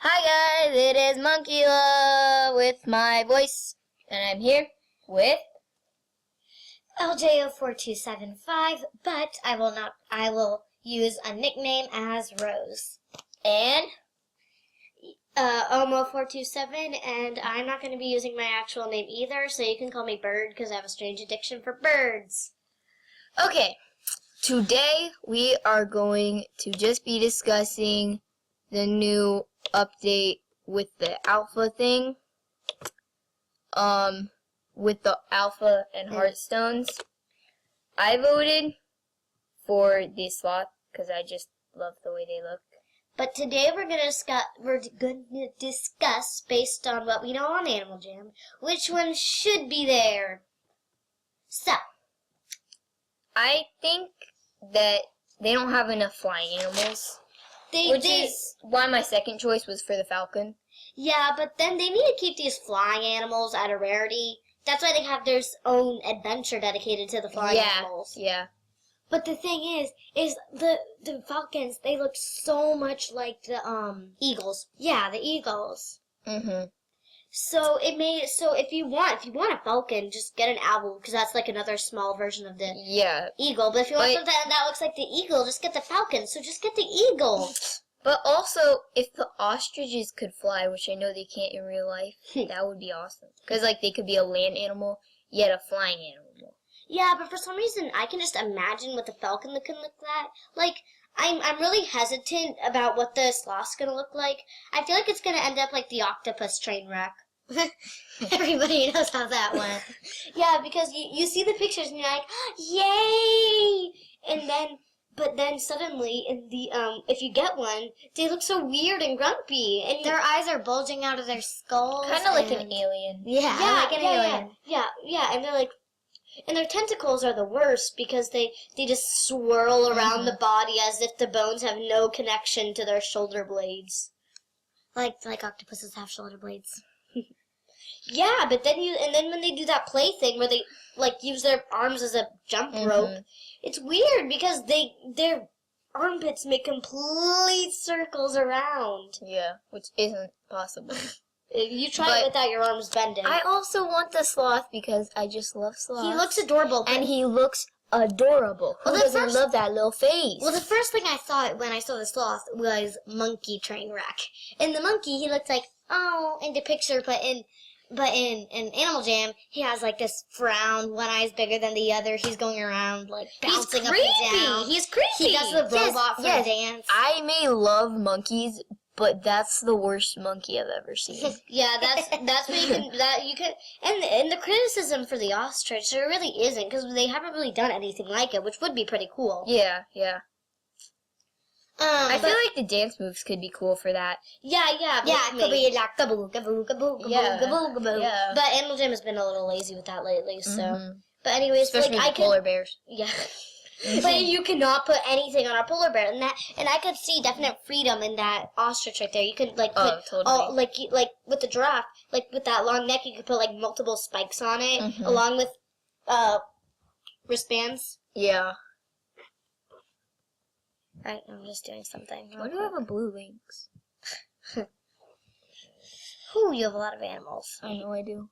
Hi guys, it is Monkey Love with my voice, and I'm here with LJO4275, but I will use a nickname as Rose. and Omo427, and I'm not going to be using my actual name either, so you can call me Bird because I have a strange addiction for birds. okay. Today we are going to just be discussing the new update with the alpha thing. With the alpha and Heartstones. I voted for the sloth because I just love the way they look. But today we're going to discuss based on what we know on Animal Jam, which one should be there. So, I think that they don't have enough flying animals, which is why my second choice was for the falcon. Yeah, but then they need to keep these flying animals at a rarity. That's why they have their own adventure dedicated to the flying animals. Yeah. But the thing is the falcons, they look so much like the eagles. Yeah, the eagles. So if you want a falcon, just get an owl because that's like another small version of the eagle. But if you want something that looks like the eagle, just get the falcon. So just get the eagle. But also, if the ostriches could fly, which I know they can't in real life, that would be awesome. Because like they could be a land animal, yet a flying animal. Yeah, but for some reason, I can just imagine what the falcon can look like. Like, I'm really hesitant about what the sloth's gonna look like. I feel like it's gonna end up like the octopus train wreck. Everybody knows how that went. Yeah, because you see the pictures and you're like, yay! But then suddenly, in the if you get one, they look so weird and grumpy, and their eyes are bulging out of their skulls. Kind of like an alien. Yeah, like an alien. Yeah, and they're like. And their tentacles are the worst because they just swirl around the body as if the bones have no connection to their shoulder blades. Like octopuses have shoulder blades. Yeah, but then when they do that play thing where they like use their arms as a jump rope, it's weird because their armpits make complete circles around. Yeah, which isn't possible. You try it without your arms bending. I also want the sloth because I just love sloths. He looks adorable. And he looks adorable. Who doesn't love that little face? Well, the first thing I thought when I saw the sloth was monkey train wreck. In the monkey, he looked like, in the picture, but in Animal Jam, he has like this frown, one eye's bigger than the other. He's going around like bouncing up and down. He's creepy. He does the robot for a dance. I may love monkeys, but that's the worst monkey I've ever seen. Yeah, that's what you can and the criticism for the ostrich there really isn't because they haven't really done anything like it, which would be pretty cool. Yeah. I feel like the dance moves could be cool for that. Yeah, it could be like gaboo, gaboo, gaboo, gaboo, gaboo, gaboo. Yeah. But Animal Jam has been a little lazy with that lately, so. But anyways, especially like with polar bears. Yeah. But you cannot put anything on a polar bear, and I could see definite freedom in that ostrich right there. You could like put totally. like with the giraffe, like with that long neck, you could put like multiple spikes on it, along with wristbands. Yeah. Right, I'm just doing something. Why do I have a blue lynx? Ooh, you have a lot of animals. I know I do.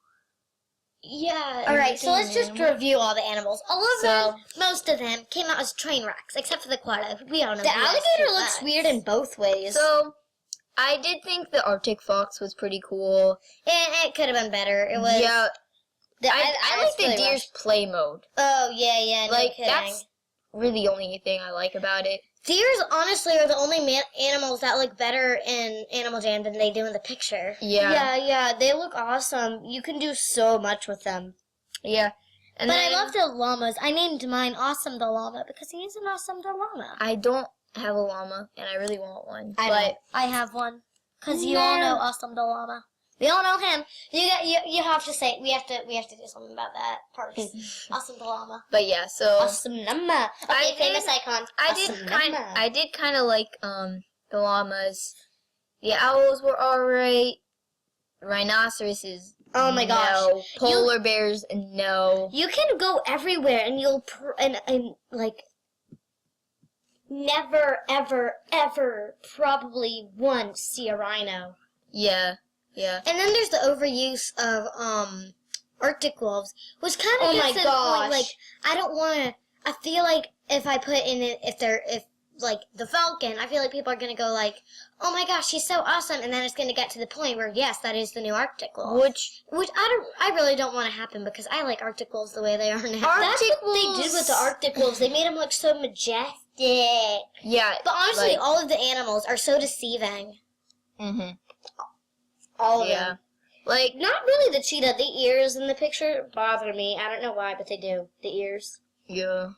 Yeah. All right, so let's just review all the animals. All of them, most of them, came out as train wrecks, except for the koala. We don't know. The alligator looks weird in both ways. So, I did think the Arctic fox was pretty cool. It could have been better. It was. Yeah. I like the deer's play mode. Oh, yeah. Like, that's really the only thing I like about it. Deers, honestly, are the only animals that look better in Animal Jam than they do in the picture. Yeah, they look awesome. You can do so much with them. Yeah. But I love the llamas. I named mine Awesome the Llama because he's an awesome the llama. I don't have a llama, and I really want one. I have one because you all know Awesome the Llama. We all know him. You have to say we have to do something about that part. Awesome the llama. But yeah, so awesome llama. Okay, famous icon. I did kind of like the llamas. The owls were alright. Rhinoceroses. Oh my gosh. No. Polar bears. No. You can go everywhere and you'll and like never, ever, ever, probably once see a rhino. Yeah. Yeah. And then there's the overuse of Arctic wolves, which kind of Oh gets my to the point, gosh. like, I don't want to. I feel like if I put in it, if like the falcon, I feel like people are gonna go like, oh my gosh, he's so awesome, and then it's gonna get to the point where yes, that is the new Arctic wolf. Which I really don't want to happen because I like Arctic wolves the way they are now. That's what they did with the Arctic wolves. They made them look so majestic. Yeah. But honestly, like- all of the animals are so deceiving. Mhm. All of Yeah. them. Like, Not really the cheetah. The ears in the picture bother me. I don't know why, but they do. The ears. yeah.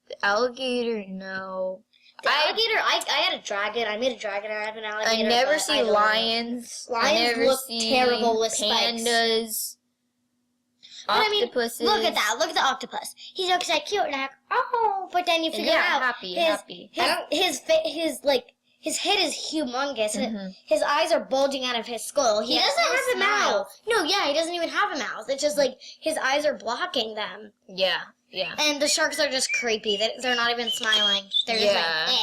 The alligator, no. The alligator, I had a dragon. I made a dragon out of an alligator. I never but see I don't know. lions. Lions I never look see terrible with spikes. pandas. But I mean, Octopuses. look at that. Look at the octopus. He looks like cute, and I'm like, oh, but then you figure Yeah, out happy, his, happy. his head is humongous. Mhm. His eyes are bulging out of his skull. He He doesn't has no have a smile. mouth. No, yeah, he doesn't even have a mouth. It's just like his eyes are blocking them. Yeah, yeah. And the sharks are just creepy. They're not even smiling. They're just Yeah. like,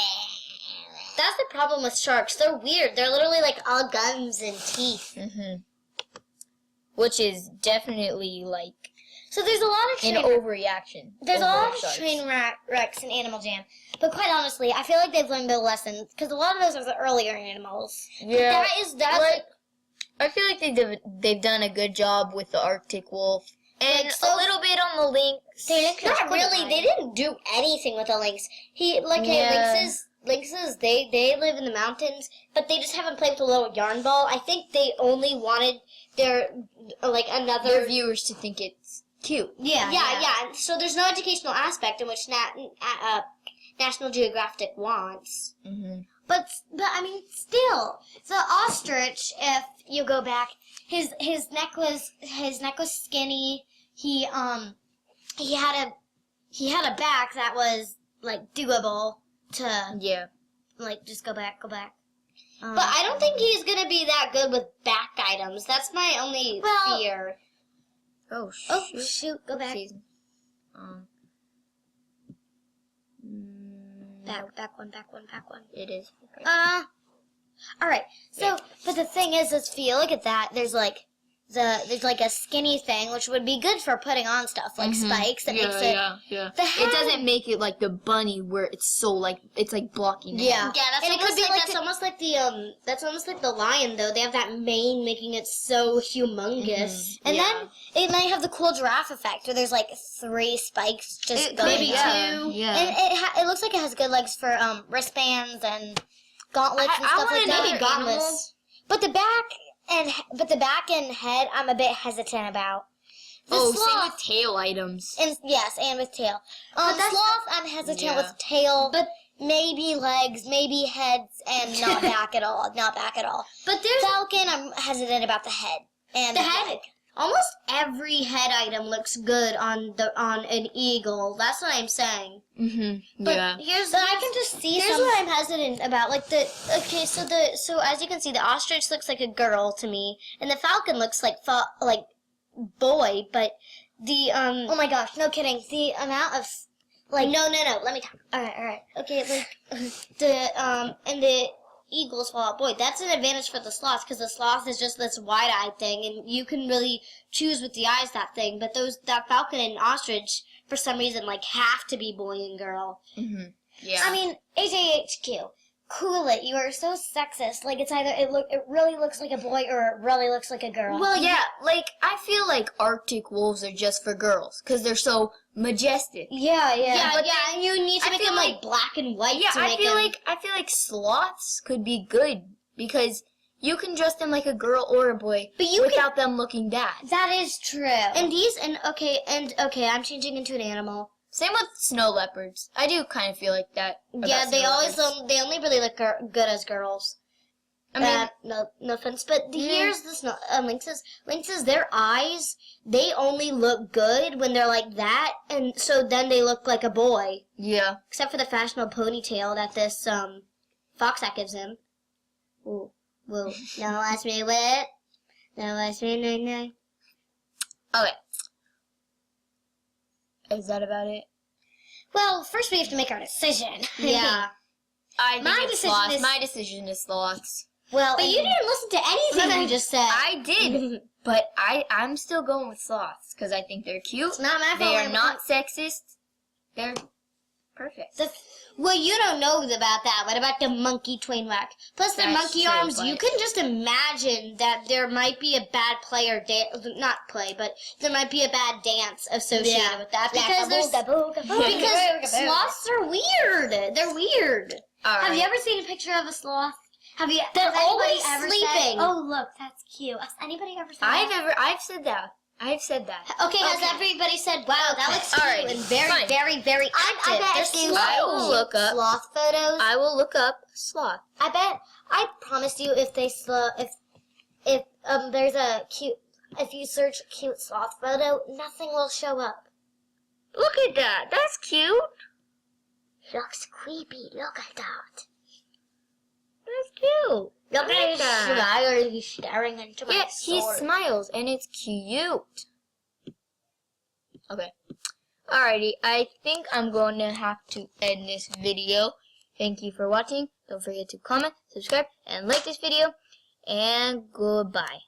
That's the problem with sharks. They're weird. They're literally like all gums and teeth. Which is definitely like So there's a lot of an train overreaction. There's a over lot of sharks. train wrecks in Animal Jam, but quite honestly, I feel like they've learned their lesson because a lot of those are the earlier animals. Yeah. That's like, I feel like they've done a good job with the Arctic wolf. And Like, so- a little bit on the lynx. not really. They didn't do anything with the lynx. Yeah. Lynxes, they live in the mountains, but they just haven't played with a little yarn ball. I think they only wanted their another Their viewers to think it's cute. Yeah. So there's no educational aspect in which National Geographic wants. But I mean, still, the ostrich. If you go back, his neck was skinny. He had a back that was like doable to Yeah. like just go back. But I don't think he's gonna be that good with back items. That's my only Well- fear. Oh, Oh shoot. shoot! Go back. Season. Back one. It is. All right. So, but the thing is, if you look at that, there's like a skinny thing, which would be good for putting on stuff like spikes. That makes it. Yeah. The head, It doesn't make it like the bunny where it's so like it's like blocking. the Yeah. head. Yeah, that's And it almost could be like like that's the- almost like the that's almost like the lion though. They have that mane making it so humongous. and Yeah. then it might have the cool giraffe effect, where there's like 3 spikes just It- going maybe up. two. Yeah. And it looks like it has good legs for wristbands and gauntlets and I stuff wanna like know that. Maybe gauntlets. But the back and head, I'm a bit hesitant about. The Oh, sloth, same with tail items. and yes, and with tail. But that's- Sloth, I'm hesitant Yeah. with tail, But- maybe legs, maybe heads, and not back at all. Not back at all. But there's Falcon, I'm hesitant about the head and the the head. leg. Almost every head item looks good on an eagle. That's what I'm saying. But Yeah. but I can just see Here's some. what I'm hesitant about. So as you can see, the ostrich looks like a girl to me, and the falcon looks like boy. But the Oh my gosh, no kidding. The amount of like no. Let me talk. All right. Okay, and the eagles fall out. Boy, that's an advantage for the sloth because the sloth is just this wide-eyed thing, and you can really choose with the eyes that thing. But that falcon and ostrich, for some reason, have to be boy and girl. Yeah. I mean, AJHQ, cool it. You are so sexist. Like it's either it really looks like a boy or it really looks like a girl. Well, yeah, like I feel like Arctic wolves are just for girls because they're so majestic. yeah. And you need to I make feel them like- black and white. Yeah, to I make feel them- like sloths could be good because you can dress them like a girl or a boy, But you without them looking bad. That is true. okay, I'm changing into an animal. Same with snow leopards. I do kind of feel like that. about Yeah, they snow always leopards. they only really look good as girls. I mean, No offense, but here's the snow, lynxes. Lynxes, their eyes, they only look good when they're like that, and so then they look like a boy. yeah. Except for the fashionable ponytail that this fox hat gives him. Ooh, whoa! Now ask me what? Now ask me no. Okay. Is that about it? Well, first we have to make our decision. Yeah. I think My it's decision sloths. is- My decision is sloths. Well, But you didn't listen to anything we just said. I did, but I'm still going with sloths because I think they're cute. It's not my fault. They are I'm not sexist. They're perfect. Well, you don't know about that. What about the monkey twin whack? Plus, their That's monkey true, arms. but- You can just imagine that there might be a bad not play, but there might be a bad dance associated Yeah. with that because because sloths are weird. They're weird. All right. Have you ever seen a picture of a sloth? They're Has anybody always ever sleeping. said- Oh, look, that's cute. Has anybody ever seen that? I've said that. I've said that. Okay, has everybody said, wow, that looks cute Alright, and very, fine. very, very active? I bet They're if you- slow. I will look up. sloth photos. I will look up sloth. I promise you, if there's a cute, if you search cute sloth photo, nothing will show up. Look at that. That's cute. Looks creepy. Look at that. That's cute. Look at his that. smile. He's staring into my Yeah, he soul. smiles and it's cute. Okay. Alrighty, I think I'm going to have to end this video. Thank you for watching. Don't forget to comment, subscribe, and like this video. And goodbye.